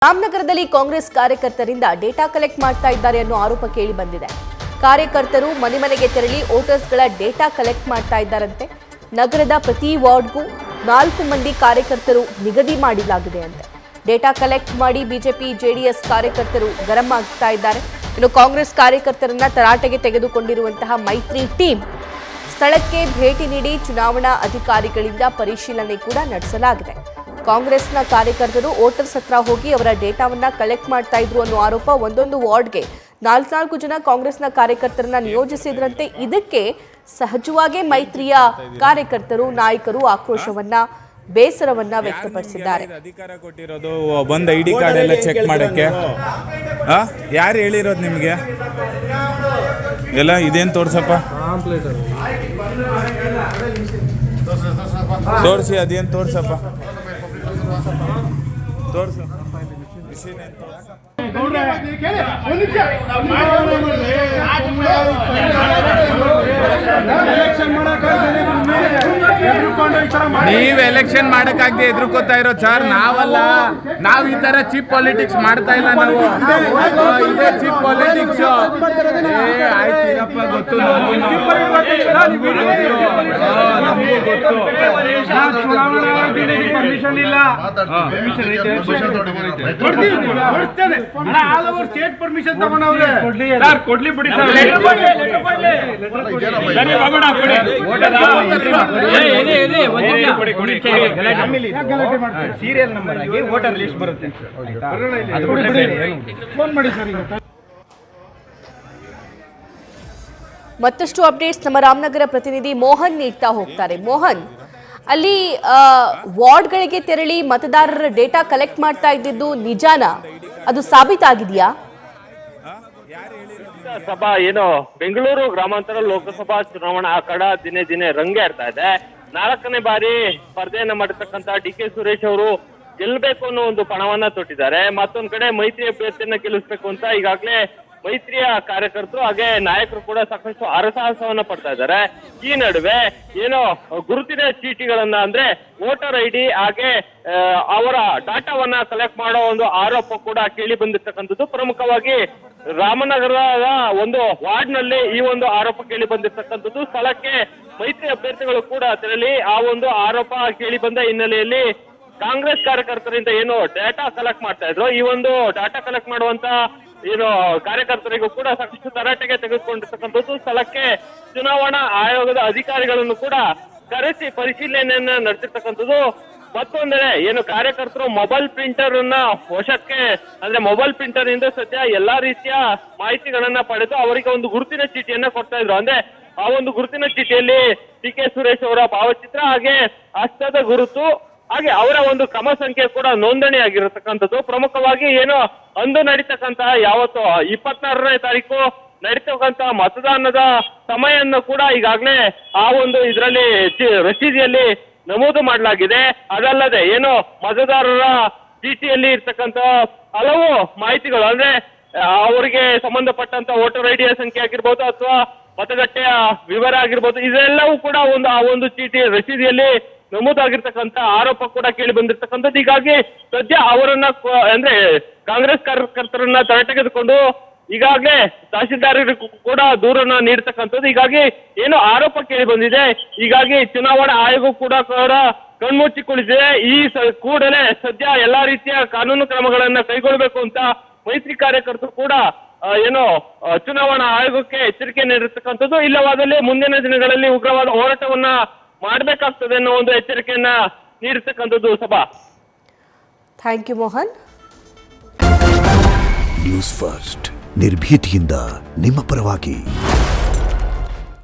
ರಾಮನಗರದಲ್ಲಿ Congress ಕಾರ್ಯಕರ್ತರಿಂದ data collect ಮಾಡ್ತಾ ಇದ್ದಾರೆ ಅನ್ನೋ ಆರೋಪ ಕೇಳಿ ಬಂದಿದೆ. ಕಾರ್ಯಕರ್ತರು ಮನೆ ಮನೆಗೆ ತೆರಳಿ ವೋಟರ್ಸ್ಗಳ ಡೇಟಾ ಕಲೆಕ್ಟ್ ಮಾಡ್ತಾ ಇದ್ದಾರಂತೆ. ನಗರದ ಪ್ರತಿ ವಾರ್ಡ್ಗೂ 4 ಮಂದಿ ಕಾರ್ಯಕರ್ತರು ನಿಗದಿ ಮಾಡಲಾಗಿದೆ ಅಂತೆ. ಡೇಟಾ ಕಲೆಕ್ಟ್ ಮಾಡಿ ಬಿಜೆಪಿ ಜೆಡಿಎಸ್ ಕಾರ್ಯಕರ್ತರು ಗರಂ ಆಗ್ತಾ ಇದ್ದಾರೆ. ಇನ್ನು ಕಾಂಗ್ರೆಸ್ ಕಾರ್ಯಕರ್ತರನ್ನ ತರಾಟೆಗೆ ತೆಗೆದುಕೊಂಡಿರುವಂತಹ ಮೈತ್ರಿ ಟೀಮ್ ಸ್ಥಳಕ್ಕೆ ಭೇಟಿ ನೀಡಿ ಚುನಾವಣಾ ಅಧಿಕಾರಿಗಳಿಂದ ಪರಿಶೀಲನೆ ಕೂಡ ನಡೆಸಲಾಗಿದೆ. ಕಾಂಗ್ರೆಸ್ನ ಕಾರ್ಯಕರ್ತರು ವೋಟರ್ಸ್ ಹತ್ರ ಹೋಗಿ ಅವರ ಡೇಟಾವನ್ನ ಕಲೆಕ್ಟ್ ಮಾಡ್ತಾ ಇದ್ರು ಅನ್ನೋ ಆರೋಪ. ಒಂದೊಂದು ವಾರ್ಡ್ಗೆ 4 ಜನ ಕಾಂಗ್ರೆಸ್ನ ಕಾರ್ಯಕರ್ತರನ್ನ ನಿಯೋಜಿಸಿದ್ರಂತೆ. ಇದಕ್ಕೆ ಸಹಜವಾಗಿ ಮೈತ್ರಿಯ ಕಾರ್ಯಕರ್ತರು ನಾಯಕರು ಆಕ್ರೋಶವನ್ನ ಬೇಸರವನ್ನ ವ್ಯಕ್ತಪಡಿಸಿದ್ದಾರೆ. ಅಧಿಕಾರ ಕೊಟ್ಟಿರೋದು ಬಂದ್ ಐಡಿ ಕಾರ್ಡ್ ಎಲ್ಲ ಚೆಕ್ ಮಾಡಕ್ಕೆ ಯಾರು ಹೇಳಿರೋದು ನಿಮ್ಗೆ ಎಲ್ಲ ಇದೇನು ತೋರ್ಸಪ್ಪ ತೋರಿಸಿ ಅದೇನು ತೋರ್ಸಪ್ಪ ತೋರ್ಸು ನೀವ್ ಎಲೆಕ್ಷನ್ ಮಾಡಕ್ಕಾಗದೆ ಎದುರ್ಕೋತಾ ಇರೋ ಸರ್. ನಾವಲ್ಲ, ನಾವ್ ಈ ತರ ಚೀಪ್ ಪಾಲಿಟಿಕ್ಸ್ ಮಾಡ್ತಾ ಇಲ್ಲ. ನಾವು ಇದೇ ಚೀಪ್ ಪಾಲಿಟಿಕ್ಸ್. ಆಯ್ತೀರಪ್ಪ, ಗೊತ್ತು ನಮಗೂ ಪರ್ಮಿಷನ್ ಇಲ್ಲ. ಸ್ಟೇಟ್ ಪರ್ಮಿಷನ್ ತಗೊಂಡವ್ರೆ. ಕೊಡ್ಲಿ ಬಿಡಿ ಸರ್. ಸೀರಿಯಲ್ ನಂಬರ್ ಆಗಿ ವೋಟರ್ ಲಿಸ್ಟ್ ಬರುತ್ತೆ. ಫೋನ್ ಮಾಡಿ ಸರ್. ಮತ್ತಷ್ಟು ಅಪ್ಡೇಟ್ಸ್ ನಮ್ಮ ರಾಮನಗರ ಪ್ರತಿನಿಧಿ ಮೋಹನ್ ನೀಡ್ತಾ ಹೋಗ್ತಾರೆ. ಮೋಹನ್, ಅಲ್ಲಿ ವಾರ್ಡ್ಗಳಿಗೆ ತೆರಳಿ ಮತದಾರರ ಡೇಟಾ ಕಲೆಕ್ಟ್ ಮಾಡ್ತಾ ಇದ್ದಿದ್ದು ನಿಜಾನಾ? ಅದು ಸಾಬೀತಾಗಿದೆಯಾ? ಸಭಾ ಏನು ಬೆಂಗಳೂರು ಗ್ರಾಮಾಂತರ ಲೋಕಸಭಾ ಚುನಾವಣಾ ಅಖಾಡ ದಿನೇ ದಿನೇ ರಂಗೇರ್ತಾ ಇದೆ. 4ನೇ ಬಾರಿ ಸ್ಪರ್ಧೆಯನ್ನ ಮಾಡಿರ್ತಕ್ಕಂತ ಡಿ.ಕೆ. ಸುರೇಶ್ ಅವರು ಗೆಲ್ಲಬೇಕು ಅನ್ನೋ ಒಂದು ಪಣವನ್ನ ತೊಟ್ಟಿದ್ದಾರೆ. ಮತ್ತೊಂದ್ ಕಡೆ ಮೈತ್ರಿ ಅಭ್ಯರ್ಥಿಯನ್ನ ಗೆಲ್ಲಿಸ್ಬೇಕು ಅಂತ ಈಗಾಗಲೇ ಮೈತ್ರಿಯ ಕಾರ್ಯಕರ್ತರು ಹಾಗೆ ನಾಯಕರು ಕೂಡ ಸಾಕಷ್ಟು ಹರಸಾಹಸವನ್ನ ಪಡ್ತಾ ಇದ್ದಾರೆ. ಈ ನಡುವೆ ಏನೋ ಗುರುತಿನ ಚೀಟಿಗಳನ್ನ ಅಂದ್ರೆ ವೋಟರ್ ಐಡಿ ಹಾಗೆ ಅವರ ಡಾಟಾವನ್ನ ಕಲೆಕ್ಟ್ ಮಾಡೋ ಒಂದು ಆರೋಪ ಕೂಡ ಕೇಳಿ ಬಂದಿರ್ತಕ್ಕಂಥದ್ದು. ಪ್ರಮುಖವಾಗಿ ರಾಮನಗರದ ಒಂದು ವಾರ್ಡ್ ನಲ್ಲಿ ಈ ಒಂದು ಆರೋಪ ಕೇಳಿ ಬಂದಿರ್ತಕ್ಕಂಥದ್ದು. ಸ್ಥಳಕ್ಕೆ ಮೈತ್ರಿ ಅಭ್ಯರ್ಥಿಗಳು ಕೂಡ ತೆರಳಿ ಆ ಒಂದು ಆರೋಪ ಕೇಳಿ ಬಂದ ಹಿನ್ನೆಲೆಯಲ್ಲಿ ಕಾಂಗ್ರೆಸ್ ಕಾರ್ಯಕರ್ತರಿಂದ ಏನು ಡಾಟಾ ಕಲೆಕ್ಟ್ ಮಾಡ್ತಾ ಇದ್ರು, ಈ ಒಂದು ಡಾಟಾ ಕಲೆಕ್ಟ್ ಮಾಡುವಂತ ಏನು ಕಾರ್ಯಕರ್ತರಿಗೂ ಕೂಡ ಸಾಕಷ್ಟು ತರಾಟೆಗೆ ತೆಗೆದುಕೊಂಡಿರ್ತಕ್ಕಂಥದ್ದು. ಸ್ಥಳಕ್ಕೆ ಚುನಾವಣಾ ಆಯೋಗದ ಅಧಿಕಾರಿಗಳನ್ನು ಕೂಡ ಕರೆಸಿ ಪರಿಶೀಲನೆಯನ್ನ ನಡೆಸಿರ್ತಕ್ಕಂಥದ್ದು. ಮತ್ತೊಂದೆಡೆ ಏನು ಕಾರ್ಯಕರ್ತರು ಮೊಬೈಲ್ ಪ್ರಿಂಟರ್ ಅನ್ನ ವಶಕ್ಕೆ ಅಂದ್ರೆ ಮೊಬೈಲ್ ಪ್ರಿಂಟರ್ ಇಂದ ಸದ್ಯ ಎಲ್ಲಾ ರೀತಿಯ ಮಾಹಿತಿಗಳನ್ನ ಪಡೆದು ಅವರಿಗೆ ಒಂದು ಗುರುತಿನ ಚೀಟಿಯನ್ನ ಕೊಡ್ತಾ ಇದ್ರು. ಅಂದ್ರೆ ಆ ಒಂದು ಗುರುತಿನ ಚೀಟಿಯಲ್ಲಿ ಡಿ.ಕೆ. ಸುರೇಶ್ ಅವರ ಭಾವಚಿತ್ರ ಹಾಗೆ ಹಸ್ತದ ಗುರುತು ಹಾಗೆ ಅವರ ಒಂದು ಕ್ರಮ ಸಂಖ್ಯೆ ಕೂಡ ನೋಂದಣಿ ಆಗಿರತಕ್ಕಂಥದ್ದು. ಪ್ರಮುಖವಾಗಿ ಏನು ಅಂದು ನಡೀತಕ್ಕಂತ ಯಾವತ್ತು 26ನೇ ತಾರೀಕು ನಡೀತಕ್ಕಂತ ಮತದಾನದ ಸಮಯವನ್ನು ಕೂಡ ಈಗಾಗಲೇ ಆ ಒಂದು ಇದರಲ್ಲಿ ರಸೀದಿಯಲ್ಲಿ ನಮೂದು ಮಾಡಲಾಗಿದೆ. ಅದಲ್ಲದೆ ಏನು ಮತದಾರರ ಚೀಟಿಯಲ್ಲಿ ಇರ್ತಕ್ಕಂತ ಹಲವು ಮಾಹಿತಿಗಳು ಅಂದ್ರೆ ಅವರಿಗೆ ಸಂಬಂಧಪಟ್ಟಂತ ವೋಟರ್ ಐಡಿಯ ಸಂಖ್ಯೆ ಆಗಿರ್ಬೋದು ಅಥವಾ ಮತಗಟ್ಟೆಯ ವಿವರ ಆಗಿರ್ಬೋದು, ಇದೆಲ್ಲವೂ ಕೂಡ ಆ ಒಂದು ಚೀಟಿ ರಸೀದಿಯಲ್ಲಿ ನಮೂದಾಗಿರ್ತಕ್ಕಂಥ ಆರೋಪ ಕೂಡ ಕೇಳಿ ಬಂದಿರ್ತಕ್ಕಂಥದ್ದು. ಹೀಗಾಗಿ ಸದ್ಯ ಅವರನ್ನ ಅಂದ್ರೆ ಕಾಂಗ್ರೆಸ್ ಕಾರ್ಯಕರ್ತರನ್ನ ತರಟೆಗೆದುಕೊಂಡು ಈಗಾಗಲೇ ತಹಶೀಲ್ದಾರರಿಗೂ ಕೂಡ ದೂರನ್ನ ನೀಡ್ತಕ್ಕಂಥದ್ದು. ಹೀಗಾಗಿ ಏನು ಆರೋಪ ಕೇಳಿ ಬಂದಿದೆ. ಹೀಗಾಗಿ ಚುನಾವಣಾ ಆಯೋಗ ಕೂಡ ಕಣ್ಮುಚ್ಚಿ ಕುಳಿತಿದೆ. ಈ ಕೂಡಲೇ ಸದ್ಯ ಎಲ್ಲಾ ರೀತಿಯ ಕಾನೂನು ಕ್ರಮಗಳನ್ನ ಕೈಗೊಳ್ಳಬೇಕು ಅಂತ ಮೈತ್ರಿ ಕಾರ್ಯಕರ್ತರು ಕೂಡ ಏನು ಚುನಾವಣಾ ಆಯೋಗಕ್ಕೆ ಎಚ್ಚರಿಕೆ ನೀಡಿರ್ತಕ್ಕಂಥದ್ದು. ಇಲ್ಲವಾದಲ್ಲಿ ಮುಂದಿನ ದಿನಗಳಲ್ಲಿ ಉಗ್ರವಾದ ಹೋರಾಟವನ್ನ ಮಾಡಬೇಕಾಗ್ತದೆ ಅನ್ನೋ ಒಂದು ಎಚ್ಚರಿಕೆಯನ್ನ ನೀಡಿರ್ತಕ್ಕಂಥದ್ದು. ಸಭಾ, thank you Mohan. News first ನಿರ್ಭೀತಿಯಿಂದ ನಿಮ್ಮ ಪರವಾಗಿ.